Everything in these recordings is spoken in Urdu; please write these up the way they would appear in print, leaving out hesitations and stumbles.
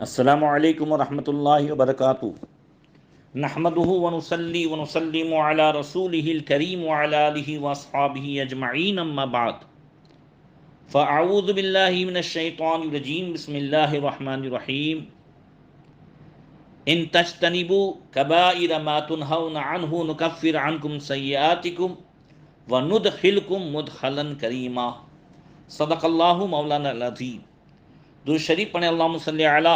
السلام علیکم ورحمۃ اللہ وبرکاتہ۔ نحمده ونصلي ونسلم على رسوله الكريم وعلى آله واصحابه اجمعین، اما بعد فاعوذ باللہ من الشیطان الرجیم، بسم اللہ الرحمن الرحیم۔ ان تجتنبوا کبائر ما تنہون عنہ نکفر عنکم سیئاتکم وندخلکم مدخلا کریما۔ صدق اللہ مولانا العظیم۔ درود شریف پڑھیں، اللہم صلی علی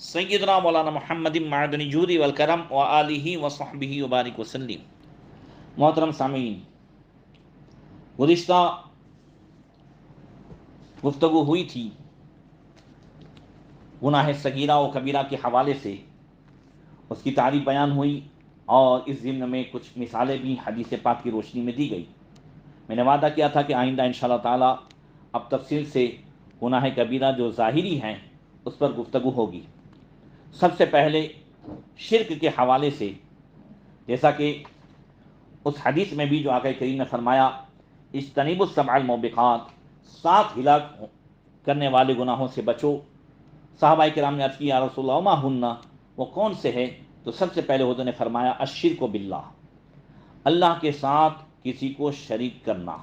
سیدنا مولانا محمد معدن جودی والکرم وآلہ وصحبہ وبارک وسلم۔ محترم سامعین، گزشتہ گفتگو ہوئی تھی گناہ صغیرہ و کبیرہ کے حوالے سے، اس کی تعریف بیان ہوئی اور اس ضمن میں کچھ مثالیں بھی حدیث پاک کی روشنی میں دی گئی۔ میں نے وعدہ کیا تھا کہ آئندہ انشاءاللہ تعالی اب تفصیل سے گناہ کبیرہ جو ظاہری ہیں اس پر گفتگو ہوگی۔ سب سے پہلے شرک کے حوالے سے، جیسا کہ اس حدیث میں بھی جو آقا کریم نے فرمایا اجتنبوا السبع الموبقات، 7 ہلاک کرنے والے گناہوں سے بچو۔ صحابہ کرام نے عرض کی یا رسول اللہ ما ہن، وہ کون سے ہے؟ تو سب سے پہلے حضور نے فرمایا الشرک باللہ، اللہ کے ساتھ کسی کو شریک کرنا۔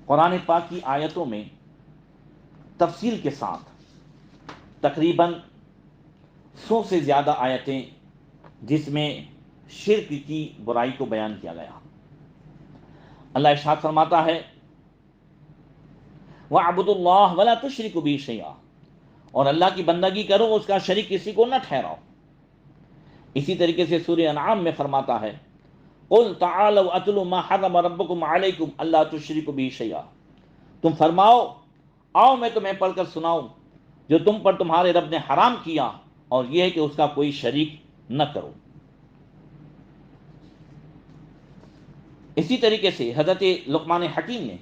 قرآن پاک کی آیتوں میں تفصیل کے ساتھ تقریباً 100 سے زیادہ آیتیں جس میں شرک کی برائی کو بیان کیا گیا۔ اللہ ارشاد فرماتا ہے وَاعْبُدُوا اللَّهَ وَلَا تُشْرِكُوا بِهِ شَيْئًا، اور اللہ کی بندگی کرو، اس کا شریک کسی کو نہ ٹھہراؤ۔ اسی طریقے سے سورہ انعام میں فرماتا ہے قُلْ تَعَالَوْا أَتْلُوا مَا حَرَّمَ رَبُّكُمْ عَلَيْكُمْ أَلَّا تُشْرِكُوا بِهِ شَيْئًا، تم فرماؤ آؤ میں تمہیں پڑھ کر سناؤں جو تم پر تمہارے رب نے حرام کیا، اور یہ ہے کہ اس کا کوئی شریک نہ کرو۔ اسی طریقے سے حضرت لقمان حکیم نے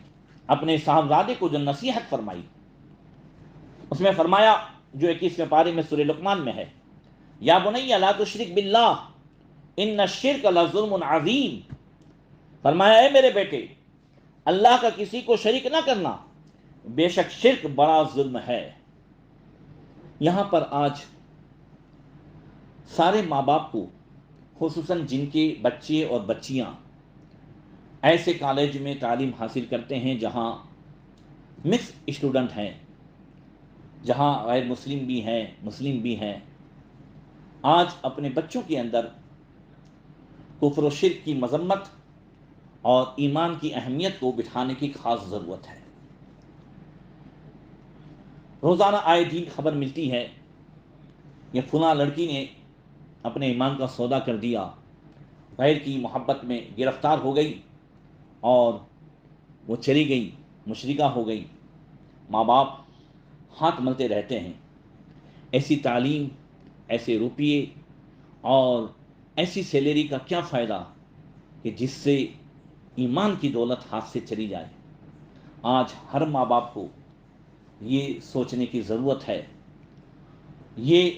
اپنے صاحبزادے کو جو نصیحت فرمائی، اس میں فرمایا جو 21ویں پارے میں سورہ لقمان میں ہے یا بنی لا تشرک باللہ ان الشرک لظلم عظیم، فرمایا اے میرے بیٹے اللہ کا کسی کو شریک نہ کرنا، بے شک شرک بڑا ظلم ہے۔ یہاں پر آج سارے ماں باپ کو، خصوصاً جن کے بچے اور بچیاں ایسے کالج میں تعلیم حاصل کرتے ہیں جہاں مکس اسٹوڈنٹ ہیں، جہاں غیر مسلم بھی ہیں مسلم بھی ہیں، آج اپنے بچوں کے اندر کفر و شرک کی مذمت اور ایمان کی اہمیت کو بٹھانے کی خاص ضرورت ہے۔ روزانہ آئے دن خبر ملتی ہے کہ فلاں لڑکی نے اپنے ایمان کا سودا کر دیا، غیر کی محبت میں گرفتار ہو گئی اور وہ چلی گئی، مشرکہ ہو گئی۔ ماں باپ ہاتھ ملتے رہتے ہیں۔ ایسی تعلیم، ایسے روپیے اور ایسی سیلری کا کیا فائدہ کہ جس سے ایمان کی دولت ہاتھ سے چلی جائے۔ آج ہر ماں باپ کو یہ سوچنے کی ضرورت ہے، یہ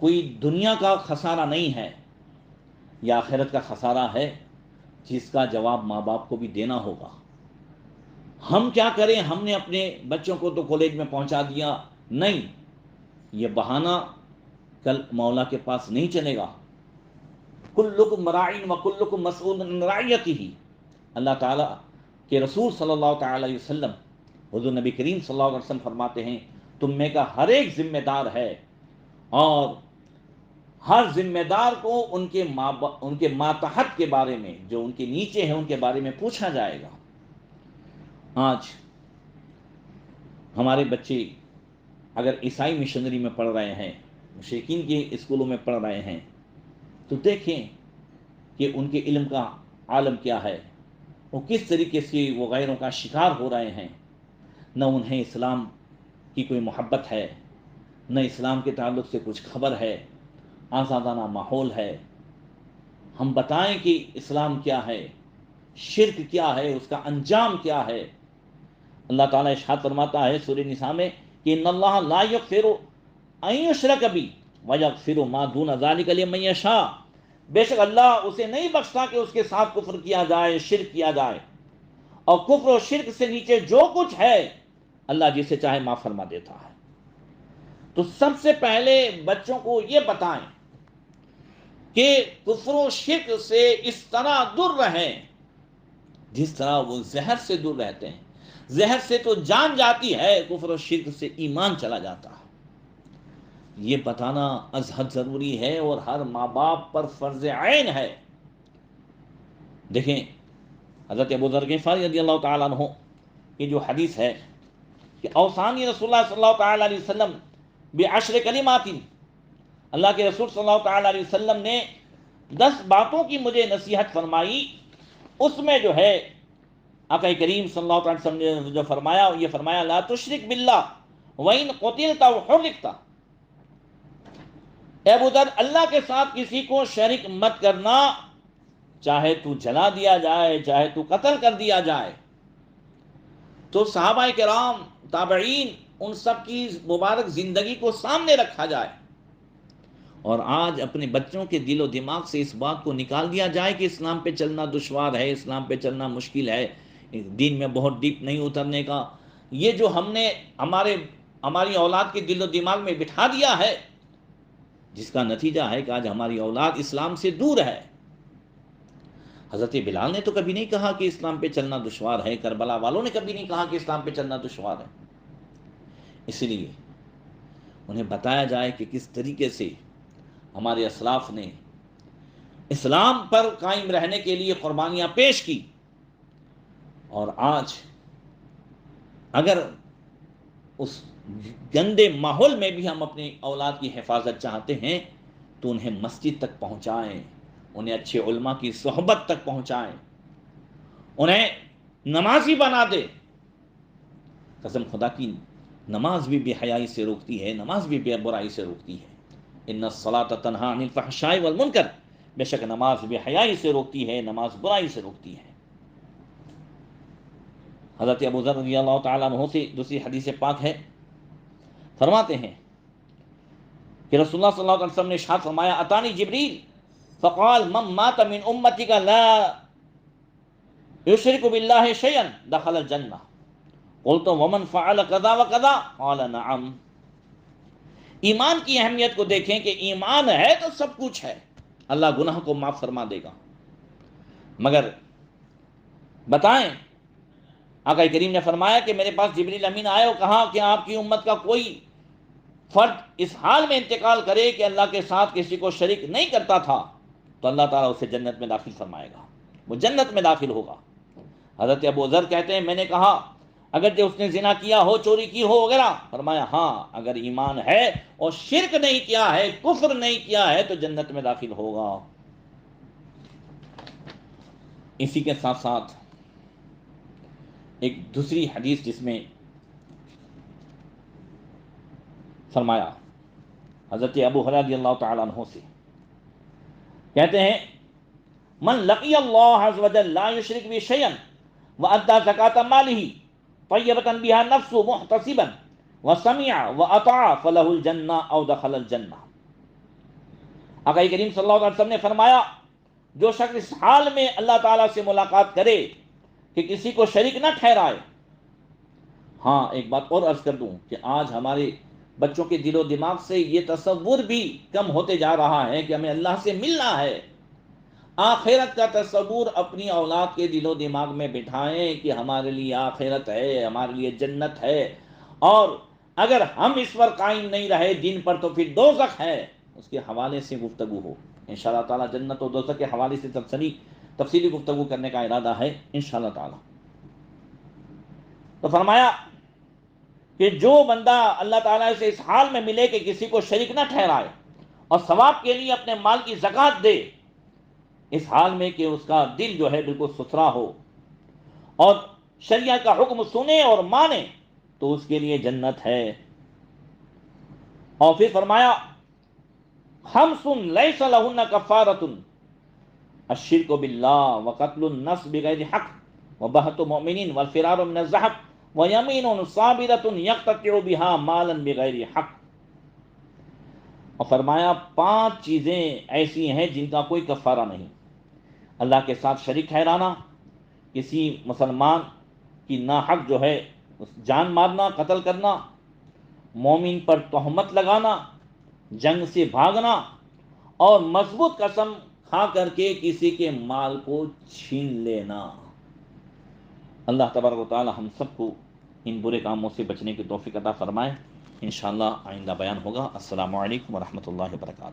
کوئی دنیا کا خسارہ نہیں ہے، یہ آخرت کا خسارہ ہے جس کا جواب ماں باپ کو بھی دینا ہوگا۔ ہم کیا کریں، ہم نے اپنے بچوں کو تو کالج میں پہنچا دیا، نہیں، یہ بہانہ کل مولا کے پاس نہیں چلے گا۔ کلکم راع وکلکم مسئول عن رعیتہ، اللہ تعالیٰ کے رسول صلی اللہ تعالی علیہ وسلم، حضور نبی کریم صلی اللہ علیہ وسلم فرماتے ہیں تم میں کا ہر ایک ذمہ دار ہے، اور ہر ذمہ دار کو ان کے ماتحت کے بارے میں، جو ان کے نیچے ہیں ان کے بارے میں پوچھا جائے گا۔ آج ہمارے بچے اگر عیسائی مشنری میں پڑھ رہے ہیں، مشرکین کے اسکولوں میں پڑھ رہے ہیں، تو دیکھیں کہ ان کے علم کا عالم کیا ہے، وہ کس طریقے سے وہ غیروں کا شکار ہو رہے ہیں۔ نہ انہیں اسلام کی کوئی محبت ہے، نہ اسلام کے تعلق سے کچھ خبر ہے، آزادانہ ماحول ہے۔ ہم بتائیں کہ اسلام کیا ہے، شرک کیا ہے، اس کا انجام کیا ہے۔ اللہ تعالیٰ ارشاد فرماتا ہے سورہ نساء میں کہ ان اللہ لا یغفر ان یشرک بہ ویغفر ما دون ذلک لمن یشاء، بے شک اللہ اسے نہیں بخشتا کہ اس کے ساتھ کفر کیا جائے، شرک کیا جائے، اور کفر و شرک سے نیچے جو کچھ ہے اللہ جسے چاہے معاف فرما دیتا ہے۔ تو سب سے پہلے بچوں کو یہ بتائیں کہ کفر و شرک سے اس طرح دور رہیں جس طرح وہ زہر سے دور رہتے ہیں. زہر سے تو جان جاتی ہے، کفر و شرک سے ایمان چلا جاتا ہے. یہ بتانا از حد ضروری ہے اور ہر ماں باپ پر فرض عین ہے. دیکھیں حضرت ابو ذر غفاری رضی اللہ تعالیٰ عنہ کی جو حدیث ہے کہ اوصانی رسول اللہ صلی اللہ تعالیٰ علیہ وسلم بعشر کلمات، اللہ کے رسول صلی اللہ تعالیٰ علیہ وسلم نے 10 باتوں کی مجھے نصیحت فرمائی. اس میں جو ہے آقا کریم صلی اللہ علیہ وسلم نے جو فرمایا یہ فرمایا لا تشرک باللہ وَإِن قُتِلْتَ وَحُرِّقْتَ. اے ابو ذر، اللہ کے ساتھ کسی کو شریک مت کرنا، چاہے تو جلا دیا جائے چاہے تو قتل کر دیا جائے. تو صحابہ کرام، تابعین، ان سب کی مبارک زندگی کو سامنے رکھا جائے اور آج اپنے بچوں کے دل و دماغ سے اس بات کو نکال دیا جائے کہ اسلام پہ چلنا دشوار ہے، اسلام پہ چلنا مشکل ہے، دین میں بہت ڈیپ نہیں اترنے کا. یہ جو ہم نے ہماری اولاد کے دل و دماغ میں بٹھا دیا ہے، جس کا نتیجہ ہے کہ آج ہماری اولاد اسلام سے دور ہے. حضرت بلال نے تو کبھی نہیں کہا کہ اسلام پہ چلنا دشوار ہے، کربلا والوں نے کبھی نہیں کہا کہ اسلام پہ چلنا دشوار ہے. اس لیے انہیں بتایا جائے کہ کس طریقے سے ہمارے اسلاف نے اسلام پر قائم رہنے کے لیے قربانیاں پیش کی. اور آج اگر اس گندے ماحول میں بھی ہم اپنی اولاد کی حفاظت چاہتے ہیں تو انہیں مسجد تک پہنچائیں، انہیں اچھے علماء کی صحبت تک پہنچائیں، انہیں نمازی بنا دے. قسم خدا کی نماز بھی بے حیائی سے روکتی ہے، نماز بھی بے برائی سے روکتی ہے. ان الصلاۃ تنہی عن الفحشاء والمنکر، بے شک نماز بے حیائی سے روکتی ہے، نماز برائی سے روکتی ہے. حضرت ابو ذر رضی اللہ تعالیٰ عنہ سے دوسری حدیث پاک ہے، فرماتے ہیں کہ رسول اللہ صلی اللہ علیہ وسلم نے ارشاد فرمایا اتانی جبریل فقال من مات من امتک لا یشرک باللہ شیئا دخل الجنہ قلت ومن فعل کذا وکذا قال نعم. ایمان کی اہمیت کو دیکھیں کہ ایمان ہے تو سب کچھ ہے، اللہ گناہ کو معاف فرما دے گا. مگر بتائیں، آقا کریم نے فرمایا کہ میرے پاس جبریل امین آئے اور کہا کہ آپ کی امت کا کوئی فرد اس حال میں انتقال کرے کہ اللہ کے ساتھ کسی کو شریک نہیں کرتا تھا تو اللہ تعالیٰ اسے جنت میں داخل فرمائے گا، وہ جنت میں داخل ہوگا. حضرت ابو ذر کہتے ہیں میں نے کہا اگر جو اس نے زنا کیا ہو، چوری کی ہو وغیرہ، فرمایا ہاں اگر ایمان ہے اور شرک نہیں کیا ہے، کفر نہیں کیا ہے تو جنت میں داخل ہوگا. اسی کے ساتھ ساتھ ایک دوسری حدیث جس میں فرمایا حضرت ابو ہریرہ رضی اللہ تعالیٰ عنہ سے کہتے ہیں من لقی اللہ عز وجل لا یشرک بہ شیئا وادى زکاۃ مالہ طیبۃ بها نفس محتسبا وسمع واطاع فلہ الجنہ او دخل الجنہ. آقا کریم صلی اللہ علیہ وسلم نے فرمایا جو شخص اس حال میں اللہ تعالیٰ سے ملاقات کرے کہ کسی کو شریک نہ ٹھہرائے. ہاں ایک بات اور عرض کر دوں کہ آج ہمارے بچوں کے دل و دماغ سے یہ تصور بھی کم ہوتے جا رہا ہے کہ ہمیں اللہ سے ملنا ہے. آخرت کا تصور اپنی اولاد کے دل و دماغ میں بٹھائیں کہ ہمارے لیے آخرت ہے، ہمارے لیے جنت ہے، اور اگر ہم اس پر قائم نہیں رہے دین پر تو پھر دوزخ ہے. اس کے حوالے سے گفتگو ہو انشاءاللہ تعالی. جنت و دوزخ کے حوالے سے تفصیلی گفتگو کرنے کا ارادہ ہے انشاءاللہ تعالی. تو فرمایا کہ جو بندہ اللہ تعالیٰ سے اس حال میں ملے کہ کسی کو شریک نہ ٹھہرائے اور ثواب کے لیے اپنے مال کی زکوٰۃ دے، اس حال میں کہ اس کا دل جو ہے بالکل ستھرا ہو اور شریعت کا حکم سنے اور مانے، تو اس کے لیے جنت ہے. اور پھر فرمایا خمس لیس لہن کفارۃ الشرک باللہ وقتل النفس بغیر حق وبہت مؤمن والفرار من الزحف وَيَمِينٌ صَابِرَةٌ يَقْتَطِعُ بِهَا مَالًا بِغَيْرِ حق. اور فرمایا 5 چیزیں ایسی ہیں جن کا کوئی کفارہ نہیں: اللہ کے ساتھ شریک ٹھہرانا، کسی مسلمان کی ناحق جو ہے جان مارنا، قتل کرنا، مومن پر تہمت لگانا، جنگ سے بھاگنا اور مضبوط قسم کھا کر کے کسی کے مال کو چھین لینا۔ اللہ تبارک و تعالی ہم سب کو ان برے کاموں سے بچنے کی توفیق عطا فرمائے۔ انشاءاللہ آئندہ بیان ہوگا۔ السلام علیکم ورحمۃ اللہ وبرکاتہ۔